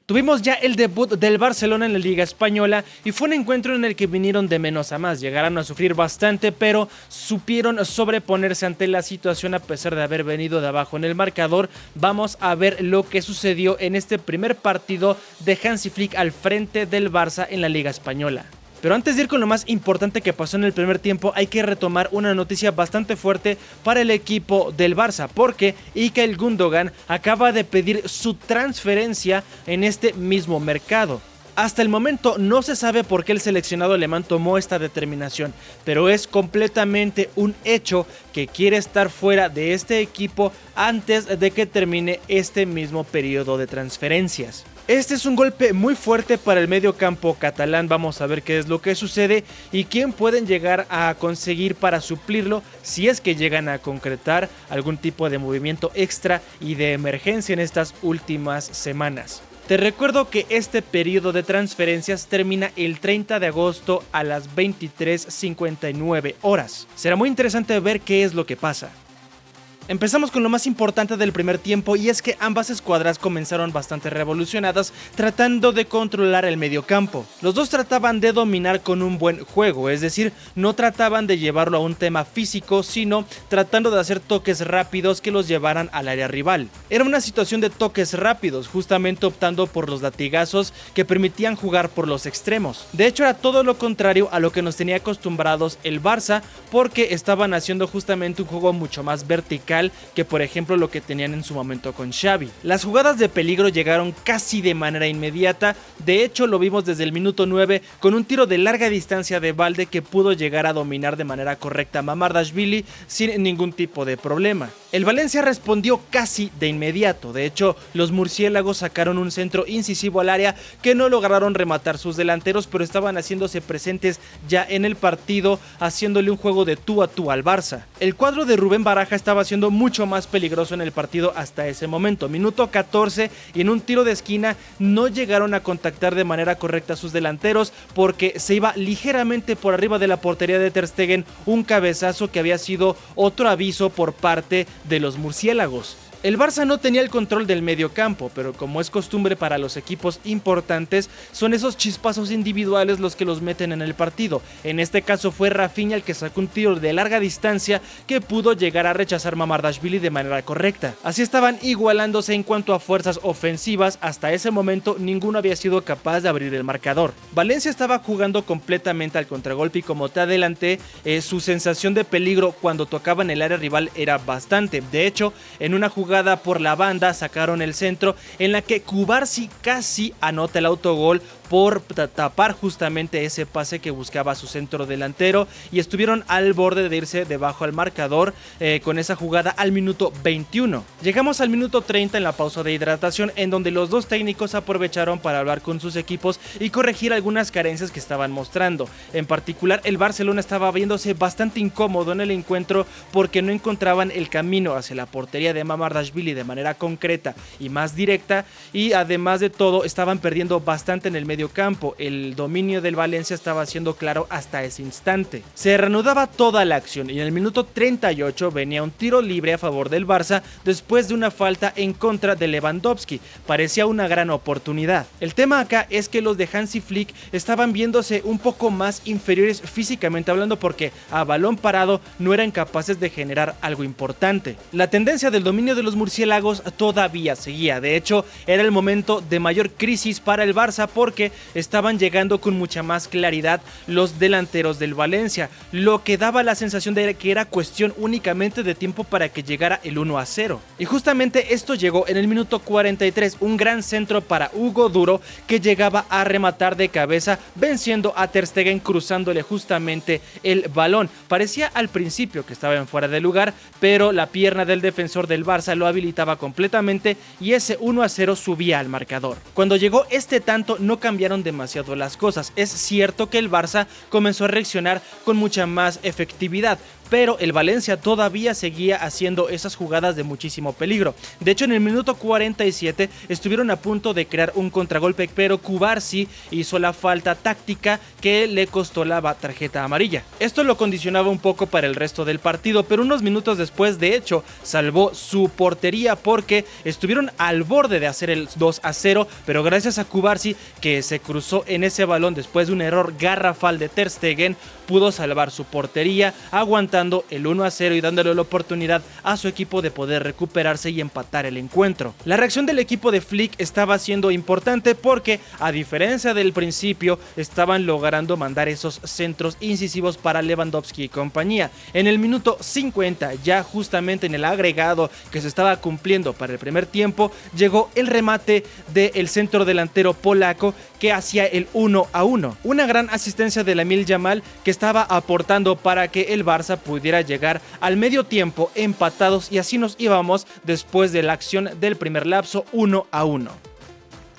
Tuvimos ya el debut del Barcelona en la Liga Española y fue un encuentro en el que vinieron de menos a más, llegaron a sufrir bastante pero supieron sobreponerse ante la situación a pesar de haber venido de abajo en el marcador. Vamos a ver lo que sucedió en este primer partido de Hansi Flick al frente del Barça en la Liga Española. Pero antes de ir con lo más importante que pasó en el primer tiempo, hay que retomar una noticia bastante fuerte para el equipo del Barça, porque Ilkay Gundogan acaba de pedir su transferencia en este mismo mercado. Hasta el momento no se sabe por qué el seleccionado alemán tomó esta determinación, pero es completamente un hecho que quiere estar fuera de este equipo antes de que termine este mismo periodo de transferencias. Este es un golpe muy fuerte para el medio campo catalán. Vamos a ver qué es lo que sucede y quién pueden llegar a conseguir para suplirlo si es que llegan a concretar algún tipo de movimiento extra y de emergencia en estas últimas semanas. Te recuerdo que este periodo de transferencias termina el 30 de agosto a las 23:59 horas. Será muy interesante ver qué es lo que pasa. Empezamos con lo más importante del primer tiempo y es que ambas escuadras comenzaron bastante revolucionadas tratando de controlar el mediocampo. Los dos trataban de dominar con un buen juego, es decir, no trataban de llevarlo a un tema físico, sino tratando de hacer toques rápidos que los llevaran al área rival. Era una situación de toques rápidos, justamente optando por los latigazos que permitían jugar por los extremos. De hecho, era todo lo contrario a lo que nos tenía acostumbrados el Barça, porque estaban haciendo justamente un juego mucho más vertical que por ejemplo lo que tenían en su momento con Xavi. Las jugadas de peligro llegaron casi de manera inmediata, de hecho lo vimos desde el minuto 9 con un tiro de larga distancia de Balde que pudo llegar a dominar de manera correcta a Mamardashvili sin ningún tipo de problema. El Valencia respondió casi de inmediato, de hecho los murciélagos sacaron un centro incisivo al área que no lograron rematar sus delanteros, pero estaban haciéndose presentes ya en el partido, haciéndole un juego de tú a tú al Barça. El cuadro de Rubén Baraja estaba haciendo mucho más peligroso en el partido hasta ese momento. Minuto 14 y en un tiro de esquina no llegaron a contactar de manera correcta a sus delanteros porque se iba ligeramente por arriba de la portería de Ter Stegen un cabezazo que había sido otro aviso por parte de los murciélagos. El Barça no tenía el control del medio campo, pero como es costumbre para los equipos importantes, son esos chispazos individuales los que los meten en el partido. En este caso fue Rafinha el que sacó un tiro de larga distancia que pudo llegar a rechazar Mamardashvili de manera correcta. Así estaban igualándose en cuanto a fuerzas ofensivas. Hasta ese momento ninguno había sido capaz de abrir el marcador. Valencia estaba jugando completamente al contragolpe y como te adelanté, su sensación de peligro cuando tocaban el área rival era bastante. De hecho, en una jugada por la banda sacaron el centro en la que Cubarsí casi anota el autogol por tapar justamente ese pase que buscaba su centro delantero y estuvieron al borde de irse debajo al marcador con esa jugada al minuto 21. Llegamos al minuto 30 en la pausa de hidratación en donde los dos técnicos aprovecharon para hablar con sus equipos y corregir algunas carencias que estaban mostrando. En particular el Barcelona estaba viéndose bastante incómodo en el encuentro porque no encontraban el camino hacia la portería de Mamardashvili de manera concreta y más directa, y además de todo estaban perdiendo bastante en el medio campo. El dominio del Valencia estaba siendo claro hasta ese instante. Se reanudaba toda la acción y en el minuto 38 venía un tiro libre a favor del Barça después de una falta en contra de Lewandowski. Parecía una gran oportunidad. El tema acá es que los de Hansi Flick estaban viéndose un poco más inferiores físicamente hablando porque a balón parado no eran capaces de generar algo importante. La tendencia del dominio de los murciélagos todavía seguía. De hecho, era el momento de mayor crisis para el Barça porque estaban llegando con mucha más claridad los delanteros del Valencia, lo que daba la sensación de que era cuestión únicamente de tiempo para que llegara el 1-0. Y justamente esto llegó en el minuto 43, un gran centro para Hugo Duro que llegaba a rematar de cabeza venciendo a Ter Stegen cruzándole justamente el balón. Parecía al principio que estaba en fuera de lugar, pero la pierna del defensor del Barça lo habilitaba completamente y ese 1-0 subía al marcador. Cuando llegó este tanto no cambiaron demasiado las cosas. Es cierto que el Barça comenzó a reaccionar con mucha más efectividad, pero el Valencia todavía seguía haciendo esas jugadas de muchísimo peligro. De hecho, en el minuto 47 estuvieron a punto de crear un contragolpe, pero Cubarsí hizo la falta táctica que le costó la tarjeta amarilla. Esto lo condicionaba un poco para el resto del partido, pero unos minutos después, de hecho, salvó su portería porque estuvieron al borde de hacer el 2-0, pero gracias a Cubarsí, que se cruzó en ese balón después de un error garrafal de Ter Stegen, pudo salvar su portería, aguantando el 1-0 y dándole la oportunidad a su equipo de poder recuperarse y empatar el encuentro. La reacción del equipo de Flick estaba siendo importante porque, a diferencia del principio, estaban logrando mandar esos centros incisivos para Lewandowski y compañía. En el minuto 50, ya justamente en el agregado que se estaba cumpliendo para el primer tiempo, llegó el remate del centro delantero polaco que hacía el 1-1. Una gran asistencia de Lamine Yamal que estaba aportando para que el Barça pudiera llegar al medio tiempo empatados, y así nos íbamos después de la acción del primer lapso 1-1.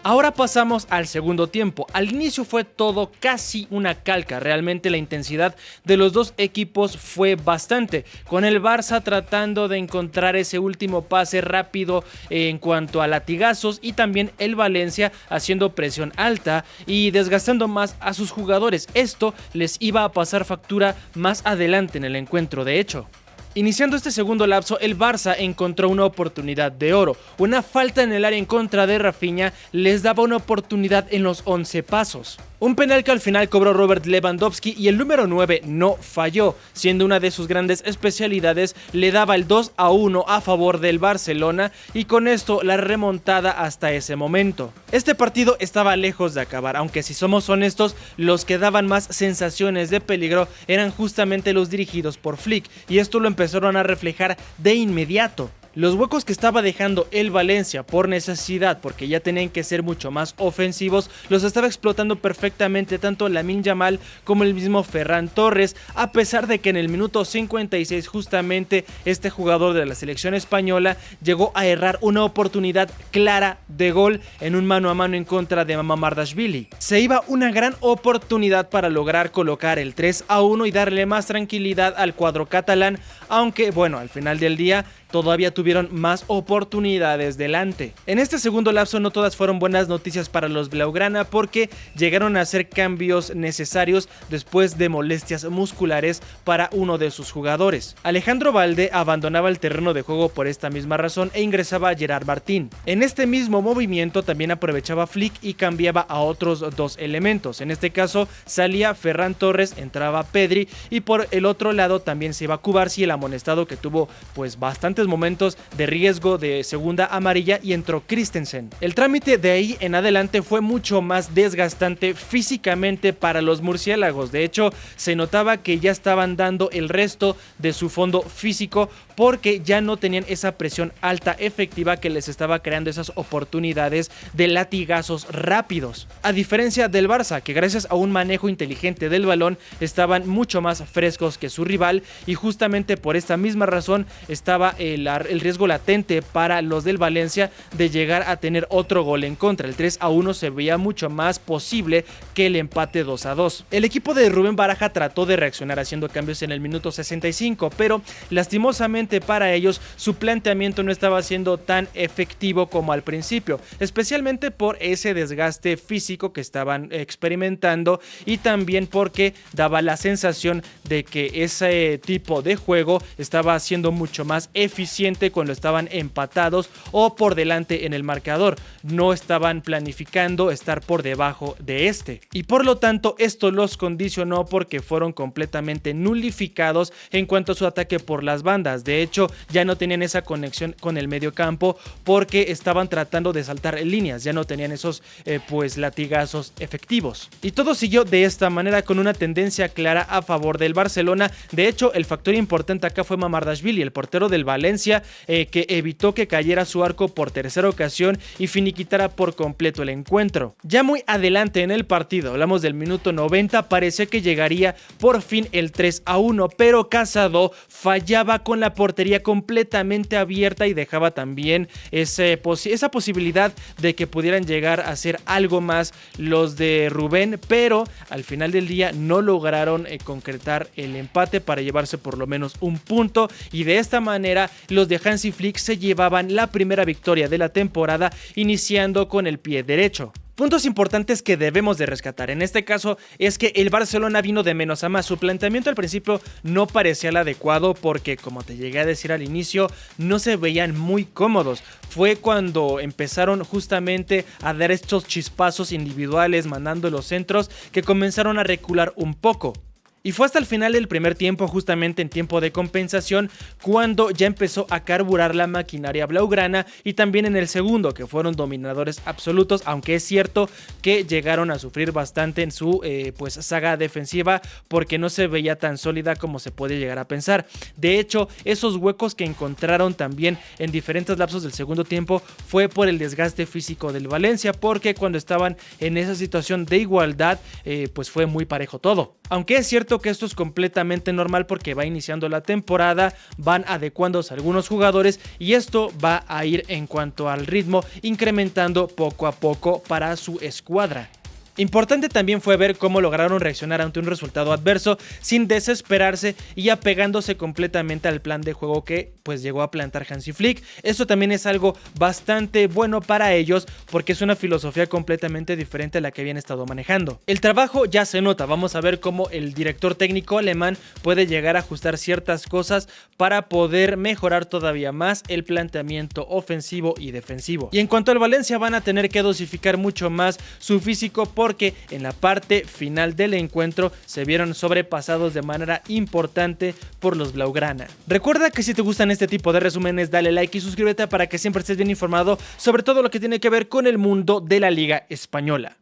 Ahora pasamos al segundo tiempo. Al inicio fue todo casi una calca, realmente la intensidad de los dos equipos fue bastante, con el Barça tratando de encontrar ese último pase rápido en cuanto a latigazos, y también el Valencia haciendo presión alta y desgastando más a sus jugadores. Esto les iba a pasar factura más adelante en el encuentro, de hecho. Iniciando este segundo lapso, el Barça encontró una oportunidad de oro. Una falta en el área en contra de Rafinha les daba una oportunidad en los 11 pasos. Un penal que al final cobró Robert Lewandowski y el número 9 no falló, siendo una de sus grandes especialidades, le daba el 2-1 a favor del Barcelona, y con esto la remontada hasta ese momento. Este partido estaba lejos de acabar, aunque si somos honestos, los que daban más sensaciones de peligro eran justamente los dirigidos por Flick, y esto lo empezaron a reflejar de inmediato. Los huecos que estaba dejando el Valencia por necesidad, porque ya tenían que ser mucho más ofensivos, los estaba explotando perfectamente tanto Lamine Yamal como el mismo Ferran Torres, a pesar de que en el minuto 56 justamente este jugador de la selección española llegó a errar una oportunidad clara de gol en un mano a mano en contra de Mamardashvili. Se iba una gran oportunidad para lograr colocar el 3-1 y darle más tranquilidad al cuadro catalán, aunque bueno, al final del día todavía tuvieron más oportunidades delante. En este segundo lapso no todas fueron buenas noticias para los blaugrana, porque llegaron a hacer cambios necesarios después de molestias musculares para uno de sus jugadores. Alejandro Balde abandonaba el terreno de juego por esta misma razón e ingresaba a Gerard Martín. En este mismo movimiento también aprovechaba Flick y cambiaba a otros dos elementos. En este caso salía Ferran Torres, entraba Pedri, y por el otro lado también se iba Cubarsí, el amonestado que tuvo pues bastante momentos de riesgo de segunda amarilla, y entró Christensen. El trámite de ahí en adelante fue mucho más desgastante físicamente para los murciélagos. De hecho, se notaba que ya estaban dando el resto de su fondo físico, porque ya no tenían esa presión alta efectiva que les estaba creando esas oportunidades de latigazos rápidos. A diferencia del Barça, que gracias a un manejo inteligente del balón estaban mucho más frescos que su rival, y justamente por esta misma razón estaba el riesgo latente para los del Valencia de llegar a tener otro gol en contra. El 3-1 se veía mucho más posible que el empate 2-2. El equipo de Rubén Baraja trató de reaccionar haciendo cambios en el minuto 65, pero lastimosamente para ellos su planteamiento no estaba siendo tan efectivo como al principio, especialmente por ese desgaste físico que estaban experimentando, y también porque daba la sensación de que ese tipo de juego estaba siendo mucho más eficiente cuando estaban empatados o por delante en el marcador. No estaban planificando estar por debajo de este, y por lo tanto esto los condicionó porque fueron completamente nulificados en cuanto a su ataque por las bandas. De hecho, ya no tenían esa conexión con el medio campo porque estaban tratando de saltar líneas, ya no tenían esos pues latigazos efectivos, y todo siguió de esta manera con una tendencia clara a favor del Barcelona. De hecho, el factor importante acá fue Mamardashvili, el portero del Valencia, que evitó que cayera su arco por tercera ocasión y finiquitara por completo el encuentro. Ya muy adelante en el partido, hablamos del minuto 90, parecía que llegaría por fin el 3-1, pero Casado fallaba con la portería portería completamente abierta y dejaba también esa posibilidad de que pudieran llegar a hacer algo más los de Rubén, pero al final del día no lograron concretar el empate para llevarse por lo menos un punto, y de esta manera los de Hansi Flick se llevaban la primera victoria de la temporada, iniciando con el pie derecho. Puntos importantes que debemos de rescatar en este caso es que el Barcelona vino de menos a más. Su planteamiento al principio no parecía el adecuado porque, como te llegué a decir al inicio, no se veían muy cómodos. Fue cuando empezaron justamente a dar estos chispazos individuales mandando los centros que comenzaron a recular un poco. Y fue hasta el final del primer tiempo, justamente en tiempo de compensación, cuando ya empezó a carburar la maquinaria blaugrana, y también en el segundo, que fueron dominadores absolutos, aunque es cierto que llegaron a sufrir bastante en su saga defensiva porque no se veía tan sólida como se puede llegar a pensar. De hecho, esos huecos que encontraron también en diferentes lapsos del segundo tiempo fue por el desgaste físico del Valencia, porque cuando estaban en esa situación de igualdad, pues fue muy parejo todo. Aunque es cierto que esto es completamente normal porque va iniciando la temporada, van adecuándose algunos jugadores y esto va a ir en cuanto al ritmo incrementando poco a poco para su escuadra. Importante también fue ver cómo lograron reaccionar ante un resultado adverso sin desesperarse y apegándose completamente al plan de juego que pues llegó a plantar Hansi Flick. Esto también es algo bastante bueno para ellos porque es una filosofía completamente diferente a la que habían estado manejando. El trabajo ya se nota, vamos a ver cómo el director técnico alemán puede llegar a ajustar ciertas cosas para poder mejorar todavía más el planteamiento ofensivo y defensivo. Y en cuanto al Valencia, van a tener que dosificar mucho más su físico porque en la parte final del encuentro se vieron sobrepasados de manera importante por los blaugrana. Recuerda que si te gustan este tipo de resúmenes, dale like y suscríbete para que siempre estés bien informado sobre todo lo que tiene que ver con el mundo de la Liga Española.